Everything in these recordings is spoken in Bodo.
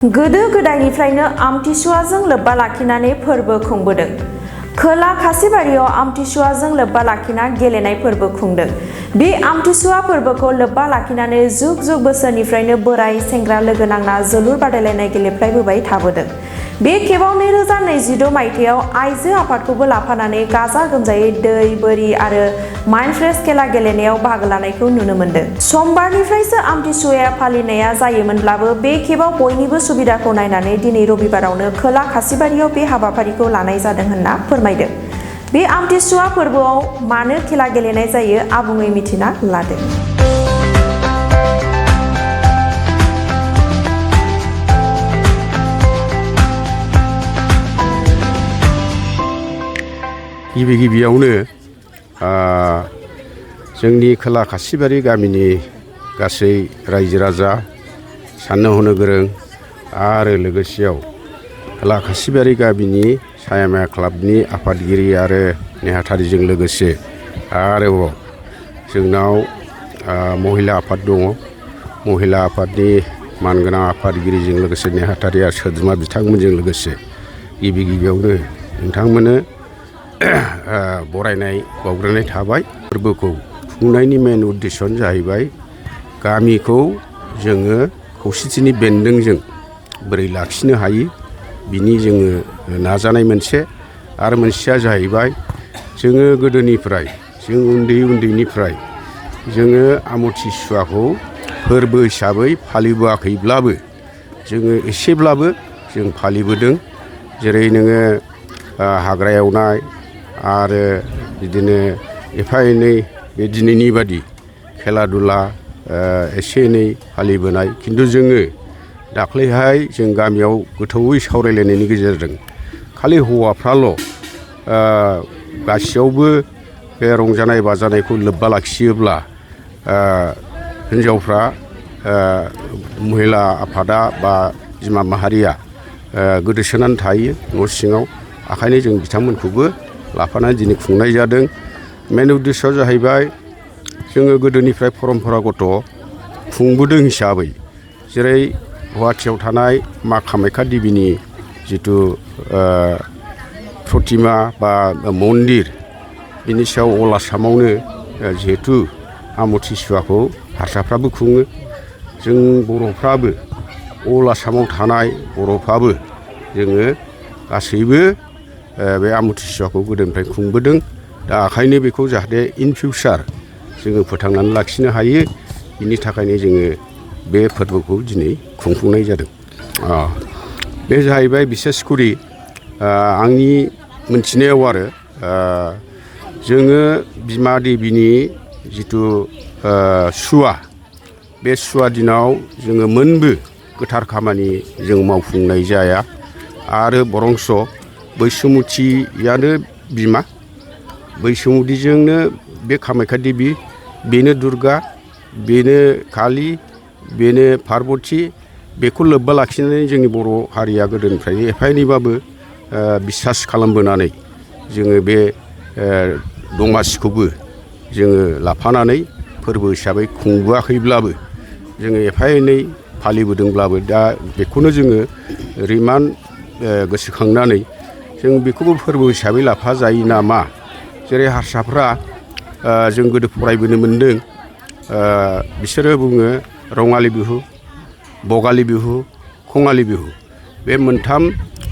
गोदो गोदायनिफ्रायनो आमथिसुवाजों लोब्बा लाखिनानै फोरबो खुंबोदों। खोला खासिबारियाव आमथिसुवाजों लोब्बा लाखिना गेलेनाय फोरबो खुंदों। बे आमथिसुवा फोरबोखौ लोब्बा लाखिनानै जुग जुग बोसोरनिफ्रायनो बोराय सेंग्रा लोगो नांना जोलुर बादायलायनाय गेलेफ्लायबोबाय थाबोदों। बे खेबाव 2026 मायथाइयाव आइजो आफादखौबो लाफानानै गाजा गोमजायै दै बोरि आरो माइन्ड फ्रेश खेला गेलेनायाव बाहागो लानायखौ नुनो मोन्दों। समबारनिफ्रायसो आमथिसुवाया फालिनाया जायोमोनब्लाबो बे खेबाव बयनिबो सुबिदाखौ नायनानै दिनै रबिबारावनो खोला खासिबारियाव बे हाबाफारिखौ लानाय जादों होनना फोरमायदों। बे आमथिसुवा फोरबोआव मानो खेला गेलेनाय जायो आबुङै मिथिना लादो। गिबियावनो जोंनि खोला खासिबारि गामिनि गासै रायजो राजा साननो हनो गोरों आरो लोगोसेयाव खोला खासिबारि गामिनि सायामाया क्लाबनि आफादगिरि आरो नेहाथारिजों लोगोसे आरोबाव जोंनाव महिला आफाद दङ। महिला आफादनि मानगोनां आफादगिरिजों लोगोसे नेहाथारि आरो सोद्रोमा बिथांमोनजों लोगोसे गिबियावनो नोंथांमोननो बरायनाय बावग्रोनाय थाबाय। फोरबोखौ खुंनायनि मेन उद्देश्यआनो जाहैबाय गामिखौ जोङो खौसेथिनि बेन्दोंजों बोरै लाखिनो हायो बिनि जोङो नाजानाय मोनसे आरो मोनसेया जाहैबाय जोङो गोदोनिफ्राय जों उन्दैनिफ्राय जोङो आमथिसुवाखौ फोरबो हिसाबै फालिबोआखैब्लाबो जोङो एसेब्लाबो जों फालिबोदों। जेरै नोङो हाग्रा एवनाय आरो बिदिनो एफा एनै बे दिनैनि बादि खेला दुला एसे एनै फालिबोनाय, खिन्थु जोङो दाख्लैहाय जों गामियाव गोथौयै सावरायलायनायनि गेजेरजों खालि हौवाफ्राल' गासैयावबो बे रंजानाय बाजानायखौ लोब्बा लाखियोब्ला हिन्जावफ्रा महिला आफादा बा बिमा माहारिया गोदोसोनानै थायो न' सिङाव। ओंखायनो जों बिथांमोनखौबो लाफानानै दिनै खुंनाय जादों। मेन उद्देश्यआ जाहैबाय जोङो गोदोनिफ्राय परम्परागत खुंबोदों हिसाबै जेरै गुवाहाटियाव थानाय मा कामाख्या देबीनि जिथु प्रतिमा बा मन्दिर बिनि सायाव अल आसामावनो जिहेथु आमथिसुवाखौ हारसाफ्राबो खुङो, जों बर'फ्राबो अल आसामाव थानाय बर'फ्राबो जोङो गासैबो बे आमथिसुवाखौ गोदोनिफ्राय खुंबोदों। दा ओंखायनो बेखौ जाहाथे इन फिउचार जोङो फोथांनानै लाखिनो हायो, बिनि थाखायनो जोङो बे फोरबोखौ दिनै खुंफुंनाय जादों। बे जाहैबाय बिसेसकरि आंनि मोनथिनायाव आरो जोङो बिमा देबीनि जिथु सुवा, बे सुवा दिनाव जोङो मोनबो गोथार खामानि जों मावफुंनाय जाया आरो बरंस बैसोमुथियानो बिमा, बैसोमुथिजोंनो बे कामाख्या देबी, बेनो दुर्गा, बेनो कालि, बेनो पार्बती, बेखौ लोब्बा लाखिनानै जोंनि बर' हारिया गोदोनिफ्रायनो एफा एनैबाबो बिसास खालामबोनानै जोङो बे दमासिखौबो जोङो लाफानानै फोरबो हिसाबै खुंबोआखैब्लाबो जोङो एफा एनै फालिबोदोंब्लाबो दा बेखौनो जोङो रिमान्ड गोसोखांनानै जों बेखौबो फोरबो हिसाबै लाफा जायो नामा। जेरै हारसाफ्रा जों गोदो फरायबोनो मोन्दों, बिसोरो बुङो रङालि बिहु, बगालि बिहु, खङालि बिहु, बे मोनथाम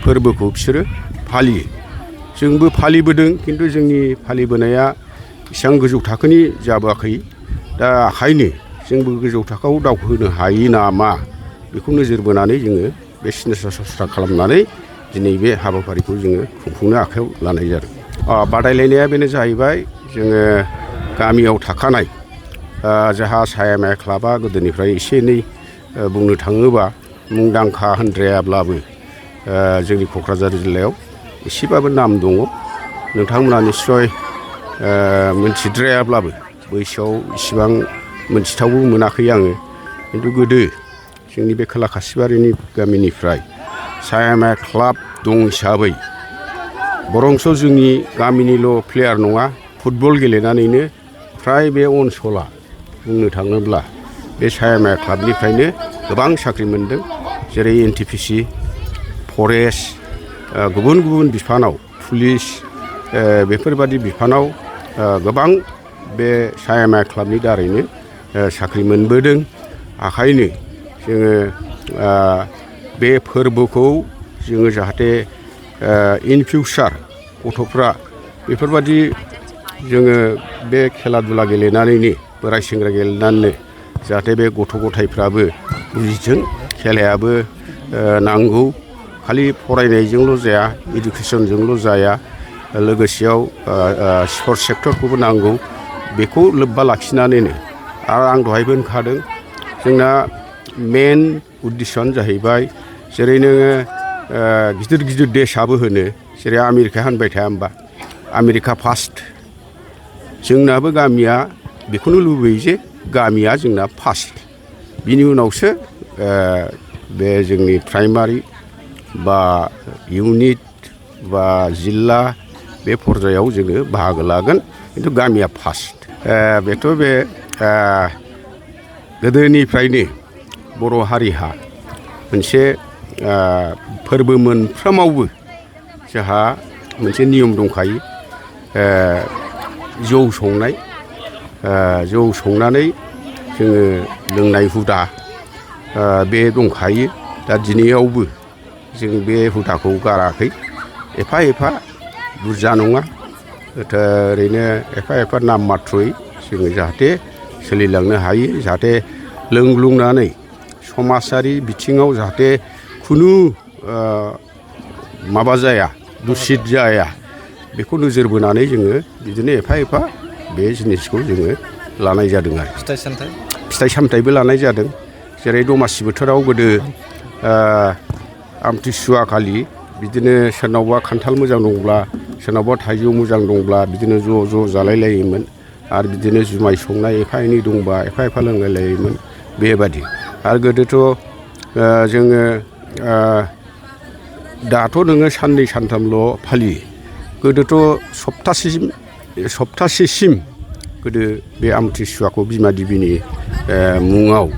फोरबोखौ बिसोरो फालियो। जोंबो फालिबोदों, खिन्थु जोंनि फालिबोनाया एसेबां गोजौ थाखोनि जाबोआखै। दा ओंखायनो जोंबो गोजौ थाखोआव दावखोनो हायो नामा बेखौ नोजोर बोनानै जोङो बे सिनस्रा सस्रा खालामनानै दिनै बे हाबाफारिखौ जोङो खुंफुंनो आखायाव लानाय जादों। बादायलायनाया बेनो जाहैबाय जोङो गामियाव थाखानाय जाहा सायामाया क्लाबा गोदोनिफ्राय एसे एनै बुंनो थाङोबा मुंदांखा होनद्रायाब्लाबो जोंनि क'क्राझार जिल्लायाव एसेबाबो नाम दङ। नोंथांमोना निस्सय मोनथिद्रायाब्लाबो बैसोआव इसिबां मोनथिथावबो मोनाखै आङो, खिन्थु गोदो जोंनि बे खोला खासिबारिनि गामिनिफ्राय सायामाया क्लाब दं हिसाबै बरंस जोंनि गामिनिल' प्लेयार नङा, फुटबल गेलेनानैनो फ्राय बे ओनसोला बुंनो थाङोब्ला बे सायामाया क्लाबनिफ्रायनो गोबां साख्रि मोनदों। जेरै NTPC फरेस्ट गुबुन गुबुन बिफानाव पुलिस बेफोरबादि बिफानाव गोबां बे सायामा क्लाबनि दारैनो साख्रि मोनबोदों। आखायनो जोङो बे फोरबोखौ जोङो जाहाथे इन फिउचार गथ'फ्रा बेफोरबादि जोङो बे खेला दुला गेलेनानैनो बोराय सेंग्रा गेलेनानैनो जाहाथे बे गथ' गथायफ्राबो बुजिथों खेलायाबो नांगौ खालि फरायनायजोंल' जाया इडुकेसनजोंल' जाया लोगोसेयाव स्पर्ट्स सेक्टरखौबो नांगौ बेखौ लोब्बा लाखिनानैनो आरो आं दहायबो होनखादों जोंना मेन उद्देश्यआनो जाहैबाय जेरै नोङो गिदिर गिदिर देशाबो होनो जेरै आमेरिकाया होनबाय थाया होमबा आमेरिका फार्स्ट जोंनाबो गामिया बेखौनो लुबैयो जे गामिया जोंना फार्स्ट बिनि उनावसो बे जोंनि प्राइमारि बा इउनिट बा जिल्ला बे पर्यायाव जोङो बाहागो लागोन खिन्थु गामिया फार्स्ट बेथ' बे गोदोनिफ्रायनो बर' हारिहा मोनसे फोरबो मोनफ्रोमावबो जोंहा मोनसे नियम दंखायो जौ संनानै जोङो लोंनाय हुदा बे दंखायो दा दिनैयावबो जों बे हुदाखौ गाराखै एफा एफा बुरजा नङा ओरैनो एफा एफा नाम माथ्रयै जोङो जाहाथे सोलिलांनो हायो जाहाथे लोंग्लुंनानै समाजारि बिथिङाव जाहाथे खुनु माबा जाया दुसित जाया बेखौ नोजोर बोनानै जोङो बिदिनो एफा एफा बे जिनिसखौ जोङो लानाय जादों आरो फिथाइ सामथाइबो लानाय जादों जेरै दमासि बोथोराव गोदो आमथिसुवा खालि बिदिनो सोरनावबा खान्थाल मोजां दंब्ला सोरनावबा थाइजौ मोजां दंब्ला बिदिनो ज' ज' जालाय लायोमोन आरो बिदिनो जुमाय संनाय एफा एनै दंबा एफा एफा लोंलाय लायोमोन बेबादि आरो गोदोथ' जोङो दाथ' नोङो साननै सानथामल' फालियो गोदोथ' सप्तासेसिम गोदो बे आमथिसुवाखौ बिमा देबिनि मुङाव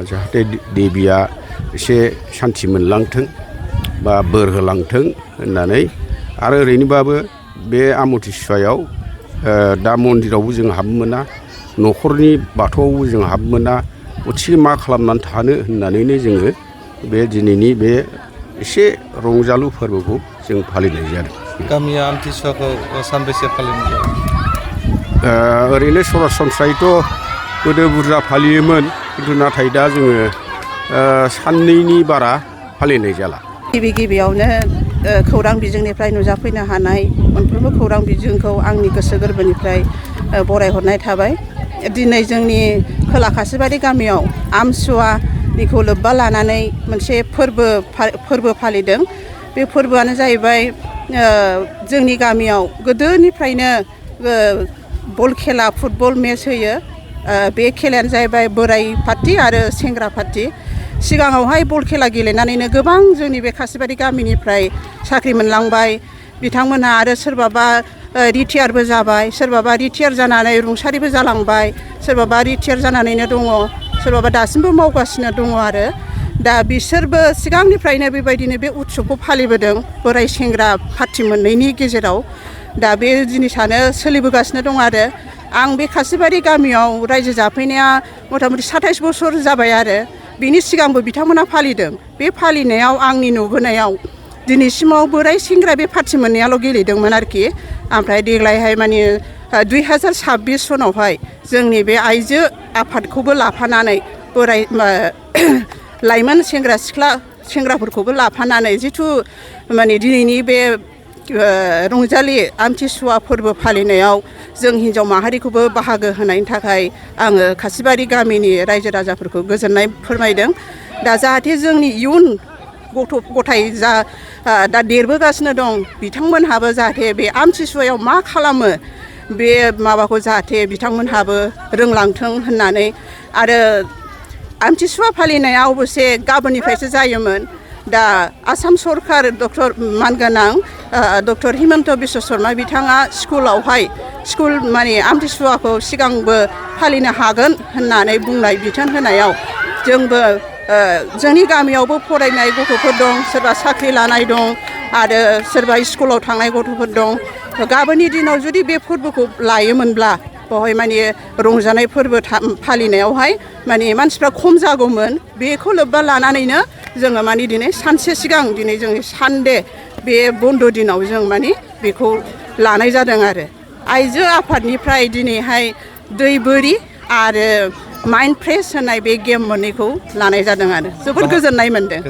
जाहाथे देबिया एसे सान्थि मोनलांथों बा बोर होलांथों होननानै आरो ओरैनोबाबो बे आमथिसुवायाव दा मन्दिरावबो जों हाबनो मोना न'खरनि बाथौआवबो जों हाबनो मोना अथि मा खालामनानै थानो होननानैनो जोङो बे दिनैनि बे एसे रंजालु फोरबोखौ जों फालिनाय जादों। गामिया आमथिसुवाखौ सानबेसे फालिनाय जायो? ओरैनो सरासनस्रायैथ' गोदो बुरजा फालियोमोन खिन्थु नाथाय दा जोङो साननैनि बारा फालिनाय जाला। गिबियावनो खौरां बिजोंनिफ्राय नुजाफैनो हानाय मोनफ्रोमबो खौरां बिजोंखौ आंनि गोसो गोरबोनिफ्राय बरायहरनाय थाबाय। दिनै जोंनि खोला खासिबारि गामियाव आमथिसुवानिखौ लोब्बा लानानै मोनसे फोरबो फालिदों। बे फोरबोआनो जाहैबाय जोंनि गामियाव गोदोनिफ्रायनो बल खेला फुटबल मेच होयो। बे खेलायानो जाहैबाय बोराइ पार्टि आरो सेंग्रा पार्टि। सिगाङावहाय बल खेला गेलेनानैनो गोबां जोंनि बे खासिबारि गामिनिफ्राय साख्रि मोनलांबाय बिथांमोनहा आरो सोरबाबा रिटायारबो जाबाय सोरबाबा रिटायार जानानै रुंसारिबो जालांबाय सोरबाबा रिटायार जानानैनो दङ सोरबाबा दासिमबो मावगासिनो दङ आरो दा बिसोरबो सिगांनिफ्रायनो बेबायदिनो बे उत्सबखौ फालिबोदों बोराइ सेंग्रा पार्टि मोननैनि गेजेराव। दा बे जिनिसानो सोलिबोगासिनो दं आरो आं बे खासिबारि गामियाव रायजो जाफैनाया मथा मथि 27 बोसोर जाबाय आरो बिनि सिगांबो बिथांमोना फालिदों। बे फालिनायाव आंनि नुबोनायाव दिनैसिमाव बोराइ सेंग्रा बे पार्टि मोननैयाल' गेलेदोंमोन आरोखि। ओमफ्राय देग्लायहाय माने 2026 सनावहाय जोंनि बे आइजो आफादखौबो लाफानानै बोराइ लाइमोन सेंग्रा सिख्ला सेंग्राफोरखौबो लाफानानै जिथु माने दिनैनि बे रंजालि आमथिसुवा फोरबो फालिनायाव जों हिन्जाव माहारिखौबो बाहागो होनायनि थाखाय आङो खासिबारि गामिनि रायजो राजाफोरखौ गोजोननाय फोरमायदों। दा जाहाथे जोंनि इयुन गथ' गथाय दा देरबोगासिनो दं बिथांमोनहाबो जाहाथे बे आमथिसुवायाव मा खालामो बे माबाखौ जाहाथे बिथांमोनहाबो रोंलांथों होननानै आरो आमथिसुवा फालिनाया अबयसे गाबोननिफ्रायसो जायोमोन। दा आसाम सरकार मानगोनां डक्टर हिमन्त बिश्व शर्मा बिथाङा स्कुल माने आमथिसुवाखौ सिगांबो फालिनो हागोन होननानै बुंनाय बिथोन होनायाव जोंबो जोंनि गामियावबो फरायनाय गथ'फोर दं, सोरबा साख्रि लानाय दं आरो सोरबा स्कुलाव थांनाय गथ'फोर दं। गाबोननि दिनाव जुदि बे फोरबोखौ लायोमोनब्ला बेवहाय माने रंजानाय फोरबो फालिनायावहाय माने मानसिफ्रा खम जागौमोन। बेखौ लोब्बा लानानैनो जोङो माने दिनै सानसे सिगां दिनै जोंनि सानडे बे बन्द' दिनाव जों माने बेखौ लानाय जादों आरो आइजो आफादनिफ्राय दिनैहाय दै बोरि आरो माइन्ड फ्रेश होनाय बे गेम मोननैखौ लानाय जादों आरो जोबोद गोजोननाय मोनदों।